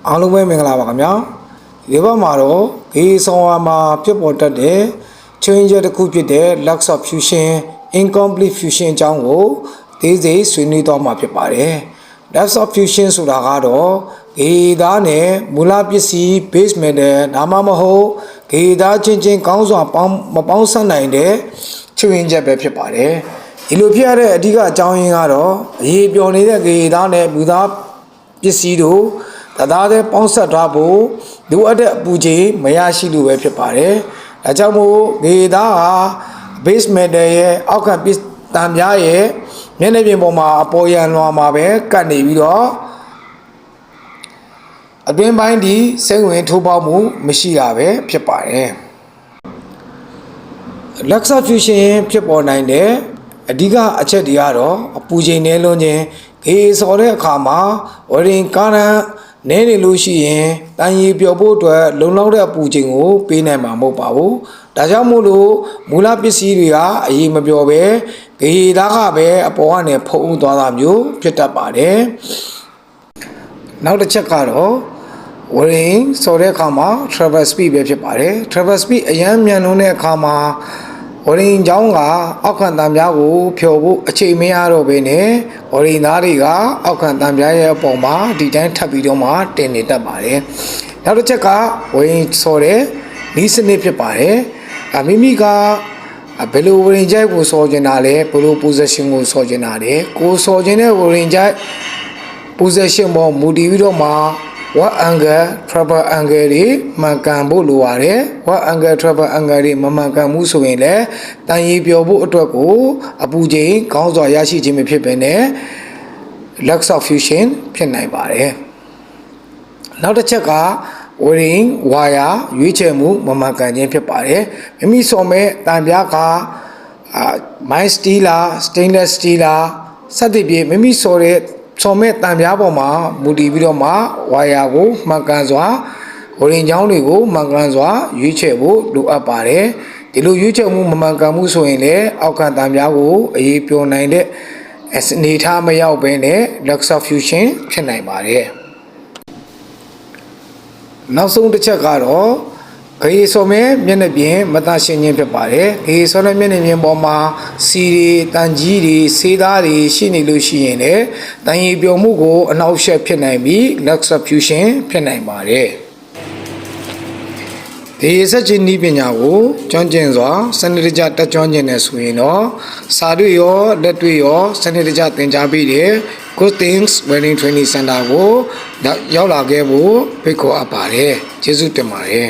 အားလုံးပဲမင်္ဂလာပါခင်ဗျာဒီဘက်မှာတော့ဂေဆောင်ဝါမှာဖြစ်ပေါ်တတ်တဲ့ change တစ်ခုဖြစ်တဲ့ lax of fusion incomplete fusion အကြောင်းကိုသေးစိတ်ဆွေးနွေးသွားမှာဖြစ်ပါတယ် lax of fusion ဆိုတာကတော့ဂေသားနဲ့မူလပစ္စည်း base metal ဒါမှမဟုတ်ဂေသားချင်းချင်းကောင်းစွာမပေါင်းစပ်နိုင်တဲ့ change ပဲဖြစ်ပါတယ်ဒီလိုဖြစ်ရတဲ့အဓိကအကြောင်းရင်းကတော့အရေးပျော်နေတဲ့ဂေသားနဲ့မူသားပစ္စည်းတို့သားတဲ့ပေါင်းဆက်ထားဖို့လိုအပ်တဲ့အပူချိန်မရရှိလို့ပဲဖြစ်ပါတယ်။ဒါကြောင့်မို့ဂေသားဟာ base metal ရဲ့အောက်ကပစ္စတံပြားရဲ့မျက်နှာပြင်ပေါ်မှာအပေါ်ရန်လွှာမှာပဲကတ်နေပြီးတော့အတွင်းပိုင်းဒီစိတ်ဝင်ထိုးပေါက်မှုမရှိတာပဲဖြစ်ပါတယ်။ lax fusion ဖြစ်ပေါ်နိုင်တဲ့အဓိကအချက်တွေကတော့အပူချိန်နည်းလွန်းခြင်းဂေဆော်တဲ့အခါမှာဝရင်ကာရန်နဲနေလို့ရှိရင်တန်ရီပျော်ဖို့အတွက်လုံလောက်တဲ့အပူချိန်ကိုပေးနိုင်မှာမဟုတ်ပါဘူး။ဒါကြောင့်မို့လို့မူလပစ္စည်းတွေကအရေးမပျော်ပဲဂေသားကပဲအပေါ်ကနေဖုံးသွားတာမျိုးဖြစ်တတ်ပါတယ်။နောက်တစ်ချက်ကတော့ဝရင်ဆော်တဲ့အခါမှာ travel speed ပဲဖြစ်ပါတယ်။ travel speed အရန်မြန်လွန်းတဲ့အခါမှာဝရင်ချောင်းကအောက်ခံတံပြားကိုဖြော်ဖို့အချိန်မရတော့ဘဲနဲ့ဝရင်သားတွေကအောက်ခံတံပြားရဲ့အပေါ်မှာဒီတိုင်းထပ်ပြီးတော့မှတင်နေတတ်ပါတယ်။နောက်တစ်ချက်ကဝရင်ဆော်တဲ့နီးစနစ်ဖြစ်ပါတယ်။မိမိကဘယ်လိုဝရင်ကြိုက်ကိုဆော်ကျင်တာလဲဘယ်လို position ကိုဆော်ကျင်တာလဲကိုဆော်ကျင်တဲ့ဝရင်ကြိုက် position ပေါ်မူတည်ပြီးတော့မှwhat angle travel angle တွေမှန်ကန်ဖို့လိုပါတယ် what angle travel angle တွေမမှန်ကန်မှုဆိုရင်လည်းတန်ရီပျော်ဖို့အတွက်ကိုအပူချိန်ကောင်းစွာရရှိခြင်းမဖြစ်ဘဲနဲ့ lax of fusion ဖြစ်နိုင်ပါတယ်နောက်တစ်ချက်ကဝရင်ဝါယာရွေးချယ်မှုမမှန်ကန်ခြင်းဖြစ်ပါတယ်မိမိဆော်မဲ့တံပြားကmild steel လား stainless steel လားစသဖြင့်မိမိဆော်တဲ့ဆော်မဲ့တံပြားပေါ်မှာမူတည်ပြီးတော့မှဝါယာကိုမှန်ကန်စွာဝရင်ချောင်းတွေကိုမှန်ကန်စွာရွေးချယ်ဖို့လိုအပ်ပါတယ်ဒီလိုရွေးချယ်မှုမမှန်ကန်မှုဆိုရင်လည်းအောက်ခံတံပြားကိုအရေးပျော်နိုင်တဲ့အနေထားမရောက်ဘဲနဲ့ lax of fusion ဖြစ်နိုင်ပါတယ်နောက်ဆုံးတစ်ချက်ကတော့ဂေဆော်မဲမျက်နှာပြင်မတရှင်းခြင်းဖြစ်ပါတယ်ဂေဆော်တဲ့မျက်နှာပြင်ပေါ်မှာစီတွေတန်ကြီးတွေဆေးသားတွေရှိနေလို့ရှိရင်လည်းတန်ရီပျော်မှုကိုအနှောက်အယှက်ဖြစ်နိုင်ပြီး lax of fusion ဖြစ်နိုင်ပါတယ်ဒီစက်ချင်းဤပညာကိုကျွမ်းကျင်စွာစနစ်တကျတက်ကျွမ်းကျင်နေဆိုရင်တော့စာတွေ့ရောလက်တွေ့ရောစနစ်တကျသင်ကြားပေးတဲ့ Good Things Welding Training Center ကိုရောက်လာခဲ့ဖို့ဖိတ်ခေါ်အပ်ပါတယ်ကျေးဇူးတင်ပါတယ်